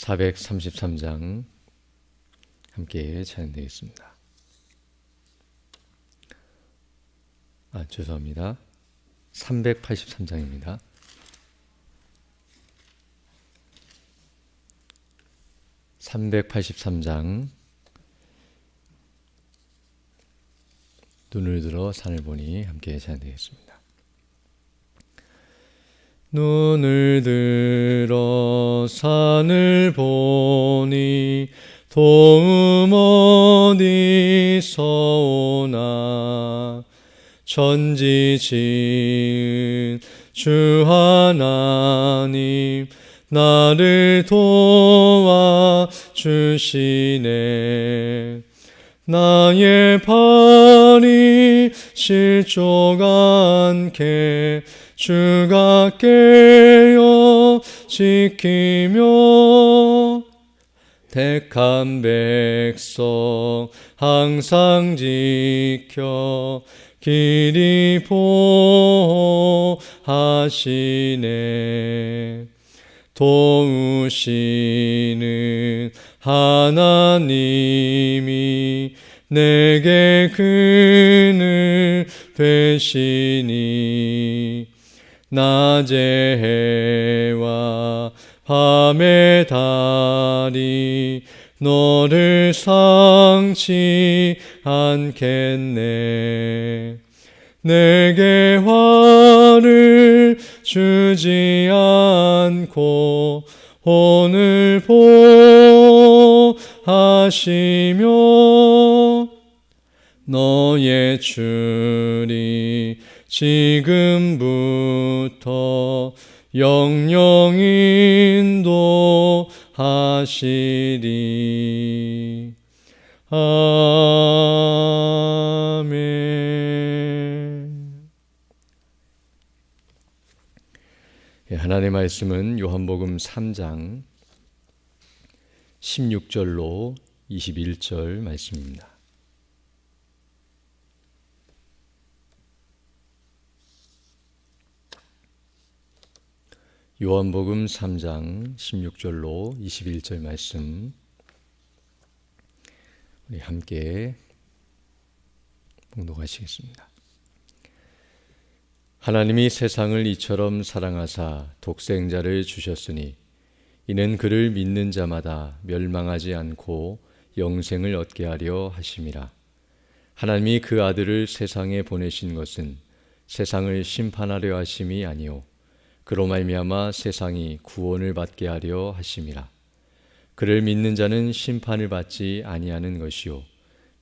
433장 함께 찬양되겠습니다. 죄송합니다. 383장입니다. 눈을 들어 산을 보니 함께 찬양되겠습니다. 눈을 들어 산을 보니 도움 어디서 오나. 천지 지은 주 하나님 나를 도와주시네. 나의 발이 실족 않게 주가 깨어 지키며 택한 백성 항상 지켜 길이 보호하시네. 도우시는 하나님이 내게 그늘 되시니. 낮의 해와 밤의 달이 너를 상치 않겠네. 내게 화를 주지 않고 오늘 보호하시며 너의 줄이 지금부터 영영 인도하시리. 아멘. 하나님의 말씀은 요한복음 3장 16절로 21절 말씀입니다. 요한복음 3장 16절로 21절 말씀 우리 함께 봉독하시겠습니다. 하나님이 세상을 이처럼 사랑하사 독생자를 주셨으니 이는 그를 믿는 자마다 멸망하지 않고 영생을 얻게 하려 하심이라. 하나님이 그 아들을 세상에 보내신 것은 세상을 심판하려 하심이 아니요 그로 말미암아 세상이 구원을 받게 하려 하심이라. 그를 믿는 자는 심판을 받지 아니하는 것이요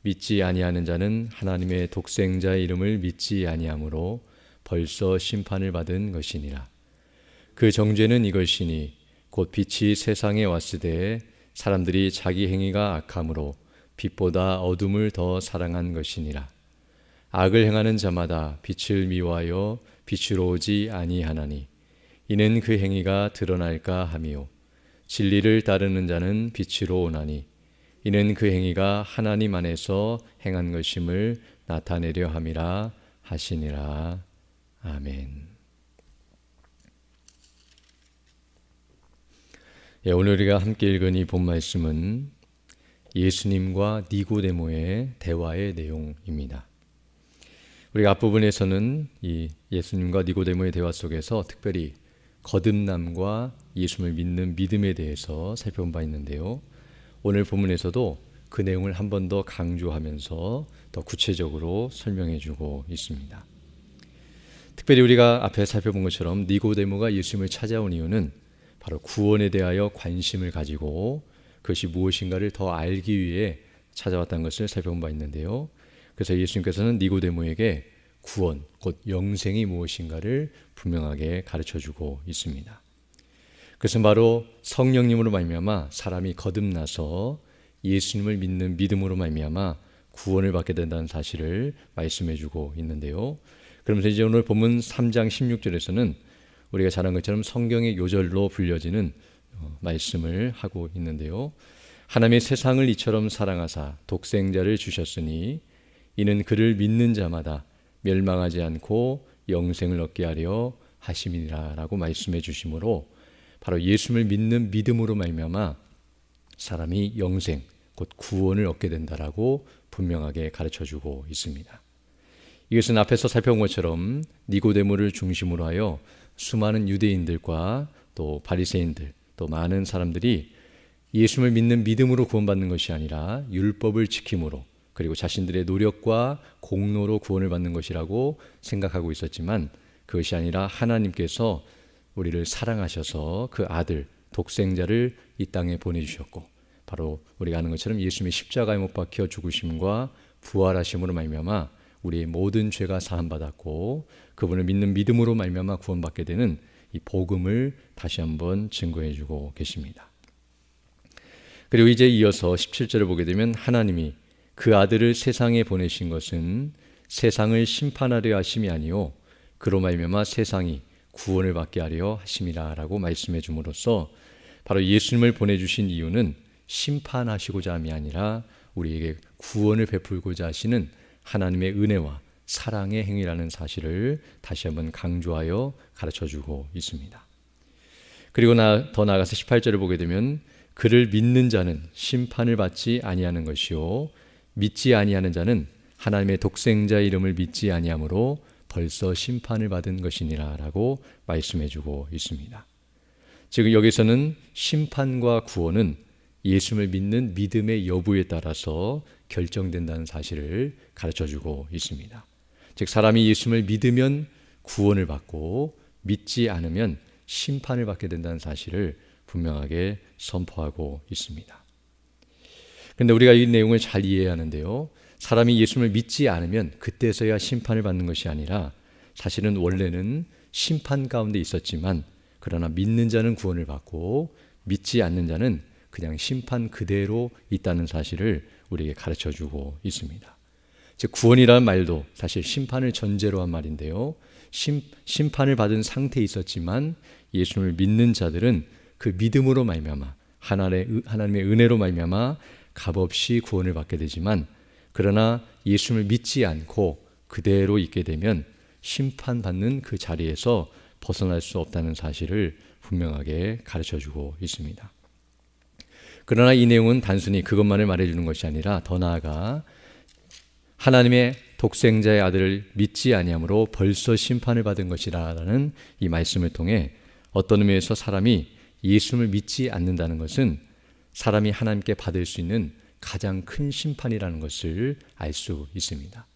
믿지 아니하는 자는 하나님의 독생자의 이름을 믿지 아니하므로 벌써 심판을 받은 것이니라. 그 정죄는 이것이니 곧 빛이 세상에 왔으되 사람들이 자기 행위가 악함으로 빛보다 어둠을 더 사랑한 것이니라. 악을 행하는 자마다 빛을 미워하여 빛으로 오지 아니하나니 이는 그 행위가 드러날까 함이요 진리를 따르는 자는 빛으로 오나니 이는 그 행위가 하나님 안에서 행한 것임을 나타내려 함이라 하시니라. 아멘. 오늘 우리가 함께 읽은 이 본 말씀은 예수님과 니고데모의 대화의 내용입니다. 우리가 앞부분에서는 이 예수님과 니고데모의 대화 속에서 특별히 거듭남과 예수를 믿는 믿음에 대해서 살펴본 바 있는데요. 오늘 본문에서도 그 내용을 한 번 더 강조하면서 더 구체적으로 설명해 주고 있습니다. 특별히 우리가 앞에 살펴본 것처럼 니고데모가 예수님을 찾아온 이유는 바로 구원에 대하여 관심을 가지고 그것이 무엇인가를 더 알기 위해 찾아왔다는 것을 살펴본 바 있는데요. 그래서 예수님께서는 니고데모에게 구원, 곧 영생이 무엇인가를 분명하게 가르쳐주고 있습니다. 그것은 바로 성령님으로 말미암아 사람이 거듭나서 예수님을 믿는 믿음으로 말미암아 구원을 받게 된다는 사실을 말씀해주고 있는데요. 그러면서 이제 오늘 본문 3장 16절에서는 우리가 잘 아는 것처럼 성경의 요절로 불려지는 말씀을 하고 있는데요. 하나님의 세상을 이처럼 사랑하사 독생자를 주셨으니 이는 그를 믿는 자마다 멸망하지 않고 영생을 얻게 하려 하심이니라 라고 말씀해 주심으로 바로 예수를 믿는 믿음으로 말미암아 사람이 영생, 곧 구원을 얻게 된다라고 분명하게 가르쳐주고 있습니다. 이것은 앞에서 살펴본 것처럼 니고데모를 중심으로 하여 수많은 유대인들과 또 바리새인들, 또 많은 사람들이 예수를 믿는 믿음으로 구원받는 것이 아니라 율법을 지킴으로, 그리고 자신들의 노력과 공로로 구원을 받는 것이라고 생각하고 있었지만, 그것이 아니라 하나님께서 우리를 사랑하셔서 그 아들 독생자를 이 땅에 보내주셨고, 바로 우리가 아는 것처럼 예수님의 십자가에 못 박혀 죽으심과 부활하심으로 말미암아 우리의 모든 죄가 사함받았고, 그분을 믿는 믿음으로 말미암아 구원받게 되는 이 복음을 다시 한번 증거해 주고 계십니다. 그리고 이제 이어서 17절을 보게 되면, 하나님이 그 아들을 세상에 보내신 것은 세상을 심판하려 하심이 아니요 그로 말미암아 세상이 구원을 받게 하려 하심이라라고 말씀해 줌으로써, 바로 예수님을 보내주신 이유는 심판하시고자 함이 아니라 우리에게 구원을 베풀고자 하시는 하나님의 은혜와 사랑의 행위라는 사실을 다시 한번 강조하여 가르쳐주고 있습니다. 그리고 더 나아가서 18절을 보게 되면, 그를 믿는 자는 심판을 받지 아니하는 것이요 믿지 아니하는 자는 하나님의 독생자 이름을 믿지 아니하므로 벌써 심판을 받은 것이니라 라고 말씀해주고 있습니다. 즉 여기서는 심판과 구원은 예수를 믿는 믿음의 여부에 따라서 결정된다는 사실을 가르쳐주고 있습니다. 즉 사람이 예수를 믿으면 구원을 받고 믿지 않으면 심판을 받게 된다는 사실을 분명하게 선포하고 있습니다. 그런데 우리가 이 내용을 잘 이해해야 하는데요, 사람이 예수를 믿지 않으면 그때서야 심판을 받는 것이 아니라, 사실은 원래는 심판 가운데 있었지만, 그러나 믿는 자는 구원을 받고 믿지 않는 자는 그냥 심판 그대로 있다는 사실을 우리에게 가르쳐주고 있습니다. 즉 구원이라는 말도 사실 심판을 전제로 한 말인데요, 심판을 받은 상태에 있었지만 예수를 믿는 자들은 그 믿음으로 말미암아 하나님의 은혜로 말미암아 값없이 구원을 받게 되지만, 그러나 예수를 믿지 않고 그대로 있게 되면 심판받는 그 자리에서 벗어날 수 없다는 사실을 분명하게 가르쳐주고 있습니다. 그러나 이 내용은 단순히 그것만을 말해주는 것이 아니라 더 나아가 하나님의 독생자의 아들을 믿지 아니함으로 벌써 심판을 받은 것이라는 이 말씀을 통해 어떤 의미에서 사람이 예수를 믿지 않는다는 것은 사람이 하나님께 받을 수 있는 가장 큰 심판이라는 것을 알 수 있습니다.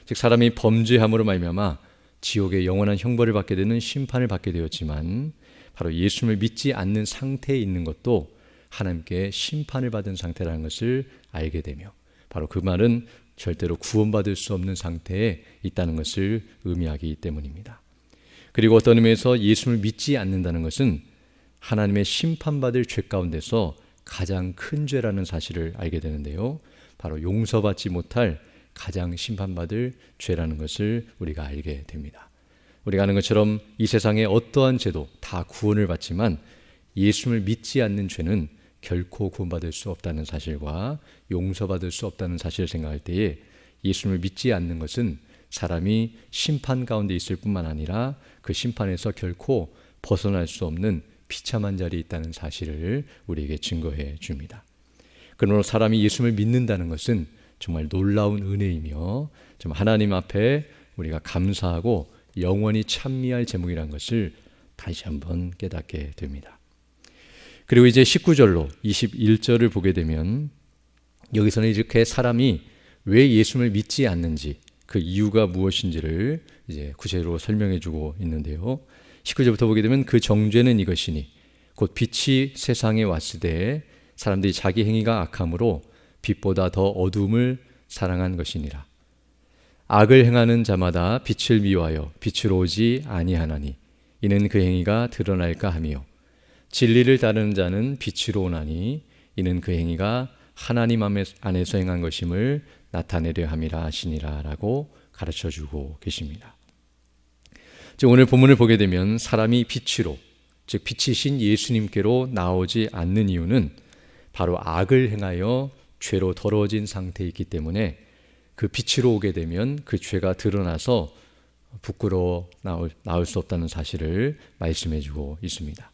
즉 사람이 범죄함으로 말미암아 지옥의 영원한 형벌을 받게 되는 심판을 받게 되었지만, 바로 예수를 믿지 않는 상태에 있는 것도 하나님께 심판을 받은 상태라는 것을 알게 되며, 바로 그 말은 절대로 구원받을 수 없는 상태에 있다는 것을 의미하기 때문입니다. 그리고 어떤 의미에서 예수를 믿지 않는다는 것은 하나님의 심판받을 죄 가운데서 가장 큰 죄라는 사실을 알게 되는데요, 바로 용서받지 못할 가장 심판받을 죄라는 것을 우리가 알게 됩니다. 우리가 아는 것처럼 이 세상의 어떠한 죄도 다 구원을 받지만 예수를 믿지 않는 죄는 결코 구원받을 수 없다는 사실과 용서받을 수 없다는 사실을 생각할 때에, 예수를 믿지 않는 것은 사람이 심판 가운데 있을 뿐만 아니라 그 심판에서 결코 벗어날 수 없는 비참한 자리에 있다는 사실을 우리에게 증거해 줍니다. 그러므로 사람이 예수를 믿는다는 것은 정말 놀라운 은혜이며 좀 하나님 앞에 우리가 감사하고 영원히 찬미할 제목이라는 것을 다시 한번 깨닫게 됩니다. 그리고 이제 19절로 21절을 보게 되면, 여기서는 이렇게 사람이 왜 예수를 믿지 않는지, 그 이유가 무엇인지를 이제 구체적으로 설명해 주고 있는데요, 19절부터 보게 되면, 그 정죄는 이것이니 곧 빛이 세상에 왔으되 사람들이 자기 행위가 악함으로 빛보다 더 어두움을 사랑한 것이니라. 악을 행하는 자마다 빛을 미워하여 빛으로 오지 아니하나니 이는 그 행위가 드러날까 하며, 진리를 따르는 자는 빛으로 오나니 이는 그 행위가 하나님 안에서 행한 것임을 나타내려 함이라 하시니라 라고 가르쳐주고 계십니다. 즉 오늘 본문을 보게 되면 사람이 빛으로, 즉 빛이신 예수님께로 나오지 않는 이유는 바로 악을 행하여 죄로 더러워진 상태에 있기 때문에, 그 빛으로 오게 되면 그 죄가 드러나서 부끄러워 나올 수 없다는 사실을 말씀해 주고 있습니다.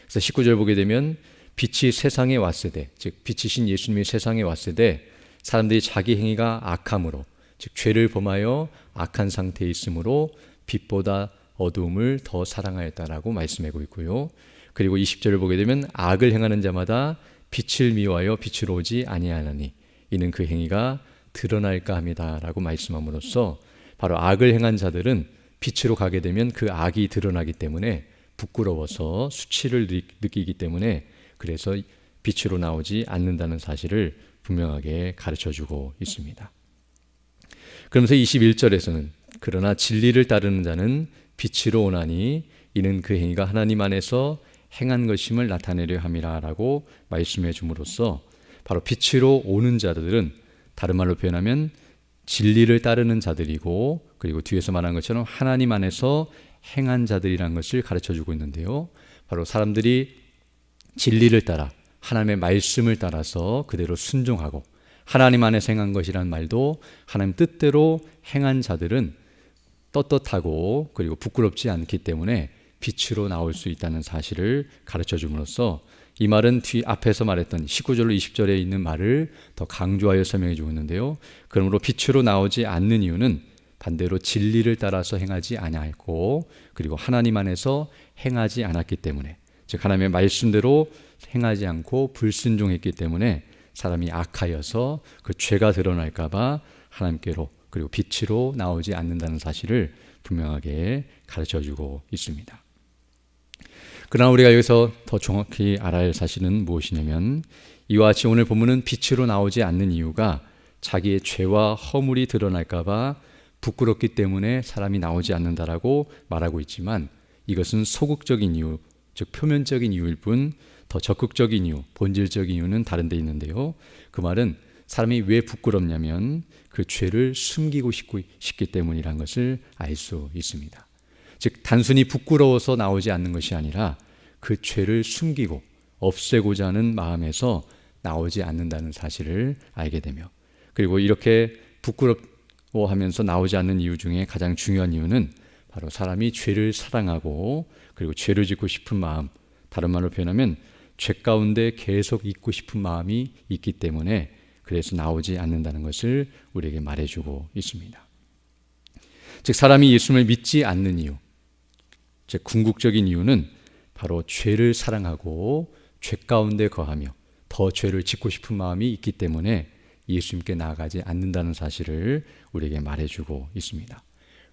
그래서 19절 보게 되면, 빛이 세상에 왔을 때, 즉 빛이신 예수님이 세상에 왔을 때 사람들이 자기 행위가 악함으로, 즉 죄를 범하여 악한 상태에 있으므로 빛보다 어두움을 더 사랑하였다라고 말씀하고 있고요. 그리고 20절을 보게 되면 악을 행하는 자마다 빛을 미워하여 빛으로 오지 아니하나니 이는 그 행위가 드러날까 함이다라고 말씀함으로써 바로 악을 행한 자들은 빛으로 가게 되면 그 악이 드러나기 때문에 부끄러워서 수치를 느끼기 때문에 그래서 빛으로 나오지 않는다는 사실을 분명하게 가르쳐주고 있습니다. 그러면서 21절에서는 그러나 진리를 따르는 자는 빛으로 오나니 이는 그 행위가 하나님 안에서 행한 것임을 나타내려 함이라라고 말씀해 줌으로써 바로 빛으로 오는 자들은 다른 말로 표현하면 진리를 따르는 자들이고 그리고 뒤에서 말한 것처럼 하나님 안에서 행한 자들이라는 것을 가르쳐주고 있는데요. 바로 사람들이 진리를 따라 하나님의 말씀을 따라서 그대로 순종하고 하나님 안에서 행한 것이라는 말도 하나님 뜻대로 행한 자들은 떳떳하고 그리고 부끄럽지 않기 때문에 빛으로 나올 수 있다는 사실을 가르쳐 줌으로써 이 말은 뒤 앞에서 말했던 19절로 20절에 있는 말을 더 강조하여 설명해 주고 있는데요. 그러므로 빛으로 나오지 않는 이유는 반대로 진리를 따라서 행하지 아니하였고 그리고 하나님 안에서 행하지 않았기 때문에 즉 하나님의 말씀대로 행하지 않고 불순종했기 때문에 사람이 악하여서 그 죄가 드러날까 봐 하나님께로 그리고 빛으로 나오지 않는다는 사실을 분명하게 가르쳐주고 있습니다. 그러나 우리가 여기서 더 정확히 알아야 할 사실은 무엇이냐면 이와 같이 오늘 본문은 빛으로 나오지 않는 이유가 자기의 죄와 허물이 드러날까 봐 부끄럽기 때문에 사람이 나오지 않는다라고 말하고 있지만 이것은 소극적인 이유, 즉 표면적인 이유일 뿐 더 적극적인 이유, 본질적인 이유는 다른 데 있는데요. 그 말은 사람이 왜 부끄럽냐면 그 죄를 숨기고 싶기 때문이라는 것을 알 수 있습니다. 즉 단순히 부끄러워서 나오지 않는 것이 아니라 그 죄를 숨기고 없애고자 하는 마음에서 나오지 않는다는 사실을 알게 되며 그리고 이렇게 부끄러워하면서 나오지 않는 이유 중에 가장 중요한 이유는 바로 사람이 죄를 사랑하고 그리고 죄를 짓고 싶은 마음, 다른 말로 표현하면 죄 가운데 계속 있고 싶은 마음이 있기 때문에 그래서 나오지 않는다는 것을 우리에게 말해주고 있습니다. 즉 사람이 예수님을 믿지 않는 이유, 즉 궁극적인 이유는 바로 죄를 사랑하고 죄 가운데 거하며 더 죄를 짓고 싶은 마음이 있기 때문에 예수님께 나아가지 않는다는 사실을 우리에게 말해주고 있습니다.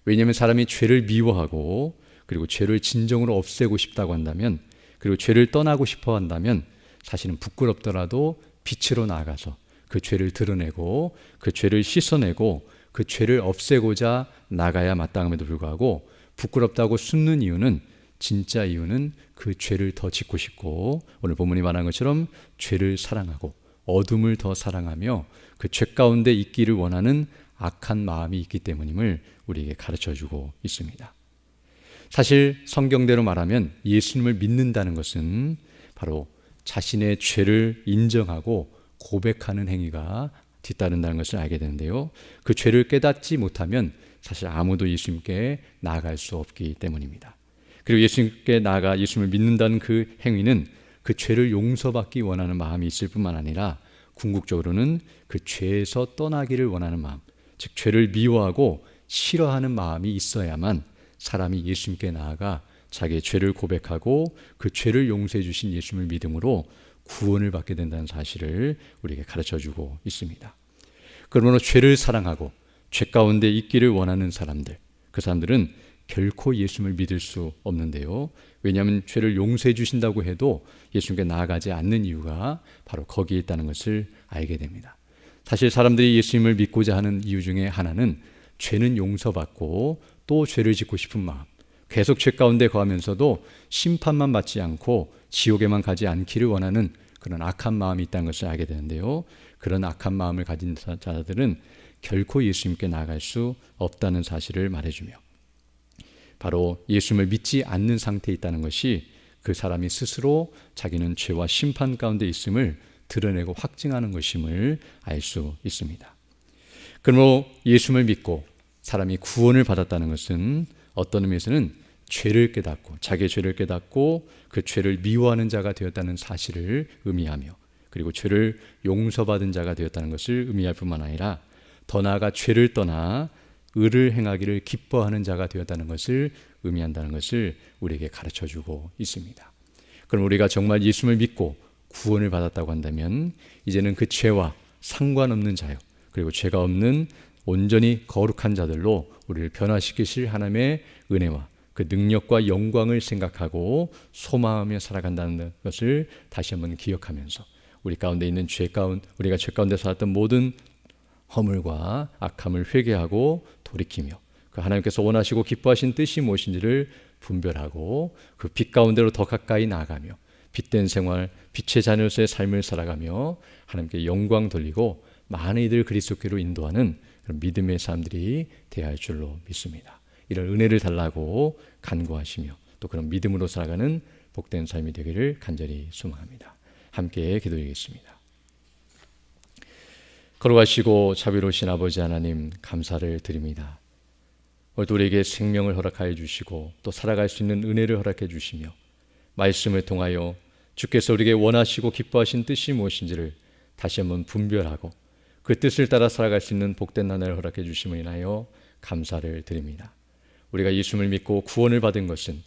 왜냐하면 사람이 죄를 미워하고 그리고 죄를 진정으로 없애고 싶다고 한다면 그리고 죄를 떠나고 싶어 한다면 사실은 부끄럽더라도 빛으로 나아가서 그 죄를 드러내고 그 죄를 씻어내고 그 죄를 없애고자 나가야 마땅함에도 불구하고 부끄럽다고 숨는 이유는 진짜 이유는 그 죄를 더 짓고 싶고 오늘 본문이 말한 것처럼 죄를 사랑하고 어둠을 더 사랑하며 그 죄 가운데 있기를 원하는 악한 마음이 있기 때문임을 우리에게 가르쳐주고 있습니다. 사실 성경대로 말하면 예수님을 믿는다는 것은 바로 자신의 죄를 인정하고 고백하는 행위가 뒤따른다는 것을 알게 되는데요. 그 죄를 깨닫지 못하면 사실 아무도 예수님께 나아갈 수 없기 때문입니다. 그리고 예수님께 나아가 예수님을 믿는다는 그 행위는 그 죄를 용서받기 원하는 마음이 있을 뿐만 아니라 궁극적으로는 그 죄에서 떠나기를 원하는 마음, 즉 죄를 미워하고 싫어하는 마음이 있어야만 사람이 예수님께 나아가 자기의 죄를 고백하고 그 죄를 용서해 주신 예수님을 믿음으로 구원을 받게 된다는 사실을 우리에게 가르쳐주고 있습니다. 그러므로 죄를 사랑하고 죄 가운데 있기를 원하는 사람들, 그 사람들은 결코 예수님을 믿을 수 없는데요. 왜냐하면 죄를 용서해 주신다고 해도 예수님께 나아가지 않는 이유가 바로 거기에 있다는 것을 알게 됩니다. 사실 사람들이 예수님을 믿고자 하는 이유 중에 하나는 죄는 용서받고 또 죄를 짓고 싶은 마음, 계속 죄 가운데 거하면서도 심판만 받지 않고 지옥에만 가지 않기를 원하는 그런 악한 마음이 있다는 것을 알게 되는데요. 그런 악한 마음을 가진 자들은 결코 예수님께 나아갈 수 없다는 사실을 말해주며 바로 예수님을 믿지 않는 상태에 있다는 것이 그 사람이 스스로 자기는 죄와 심판 가운데 있음을 드러내고 확증하는 것임을 알 수 있습니다. 그러므로 예수님을 믿고 사람이 구원을 받았다는 것은 어떤 의미에서는 죄를 깨닫고 자기의 죄를 깨닫고 그 죄를 미워하는 자가 되었다는 사실을 의미하며 그리고 죄를 용서받은 자가 되었다는 것을 의미할 뿐만 아니라 더 나아가 죄를 떠나 의를 행하기를 기뻐하는 자가 되었다는 것을 의미한다는 것을 우리에게 가르쳐주고 있습니다. 그럼 우리가 정말 예수를 믿고 구원을 받았다고 한다면 이제는 그 죄와 상관없는 자요 그리고 죄가 없는 온전히 거룩한 자들로 우리를 변화시키실 하나님의 은혜와 그 능력과 영광을 생각하고 소망하며 살아간다는 것을 다시 한번 기억하면서 우리 가운데 있는 우리가 죄 가운데 살았던 모든 허물과 악함을 회개하고 돌이키며 그 하나님께서 원하시고 기뻐하신 뜻이 무엇인지를 분별하고 그 빛 가운데로 더 가까이 나아가며 빛된 생활, 빛의 자녀로서의 삶을 살아가며 하나님께 영광 돌리고 많은 이들 그리스도께로 인도하는 그런 믿음의 사람들이 되어야 할 줄로 믿습니다. 이런 은혜를 달라고 간구하시며 또 그런 믿음으로 살아가는 복된 삶이 되기를 간절히 소망합니다. 함께 기도드리겠습니다. 거룩하시고 자비로우신 아버지 하나님 감사를 드립니다. 오늘도 우리에게 생명을 허락하여 주시고 또 살아갈 수 있는 은혜를 허락해 주시며 말씀을 통하여 주께서 우리에게 원하시고 기뻐하신 뜻이 무엇인지를 다시 한번 분별하고 그 뜻을 따라 살아갈 수 있는 복된 나날을 허락해 주심을 인하여 감사를 드립니다. 우리가 예수를 믿고 구원을 받은 것은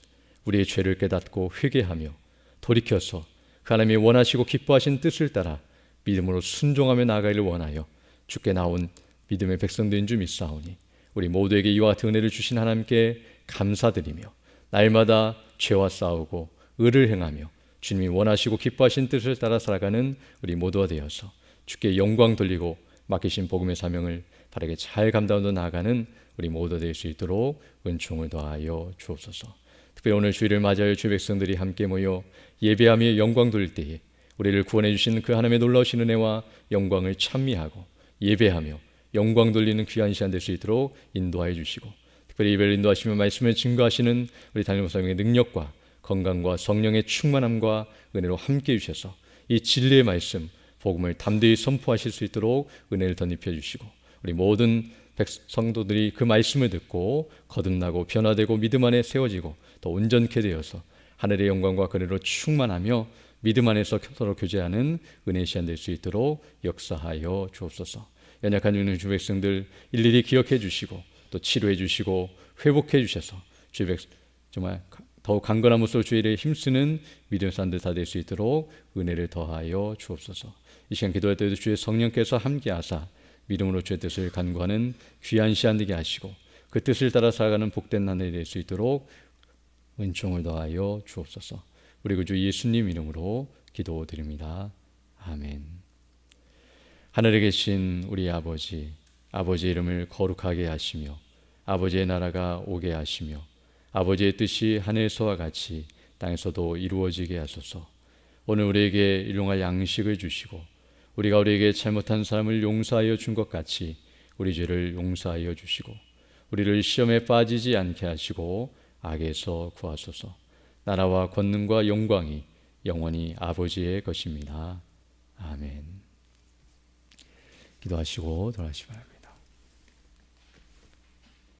우리의 죄를 깨닫고 회개하며 돌이켜서 그 하나님이 원하시고 기뻐하신 뜻을 따라 믿음으로 순종하며 나아가기를 원하여 주께 나온 믿음의 백성들인 줄 믿사오니 우리 모두에게 이와 같은 은혜를 주신 하나님께 감사드리며 날마다 죄와 싸우고 의를 행하며 주님이 원하시고 기뻐하신 뜻을 따라 살아가는 우리 모두가 되어서 주께 영광 돌리고 맡기신 복음의 사명을 바르게 잘 감당하며 나아가는 우리 모두 될 수 있도록 은총을 더하여 주옵소서. 특별히 오늘 주일을 맞이하여 주의 백성들이 함께 모여 예배하며 영광 돌릴 때에 우리를 구원해 주신 그 하나님의 놀라우신 은혜와 영광을 찬미하고 예배하며 영광 돌리는 귀한 시간 될 수 있도록 인도하여 주시고 특별히 예배를 인도하시며 말씀을 증거하시는 우리 담임 목사님의 능력과 건강과 성령의 충만함과 은혜로 함께해 주셔서 이 진리의 말씀 복음을 담대히 선포하실 수 있도록 은혜를 덧입혀 주시고 우리 모든 성도들이 그 말씀을 듣고 거듭나고 변화되고 믿음 안에 세워지고 또 온전케 되어서 하늘의 영광과 은혜로 충만하며 믿음 안에서 서로 교제하는 은혜의 시간 될 수 있도록 역사하여 주옵소서. 연약한 주 백성들 일일이 기억해 주시고 또 치료해 주시고 회복해 주셔서 주 백성 정말 더욱 강건한 모습으로 주의 일에 힘쓰는 믿음의 사람들 다 될 수 있도록 은혜를 더하여 주옵소서. 이 시간 기도할 때도 주의 성령께서 함께하사 믿음으로 주의 뜻을 간구하는 귀한 시간 되게 하시고 그 뜻을 따라 살아가는 복된 날이 될 수 있도록 은총을 더하여 주옵소서. 우리 구주 예수님 이름으로 기도드립니다. 아멘. 하늘에 계신 우리 아버지, 아버지의 이름을 거룩하게 하시며 아버지의 나라가 오게 하시며 아버지의 뜻이 하늘에서와 같이 땅에서도 이루어지게 하소서. 오늘 우리에게 일용할 양식을 주시고 우리가 우리에게 잘못한 사람을 용서하여 준 것 같이 우리 죄를 용서하여 주시고 우리를 시험에 빠지지 않게 하시고 악에서 구하소서. 나라와 권능과 영광이 영원히 아버지의 것입니다. 아멘. 기도하시고 돌아가시 바랍니다.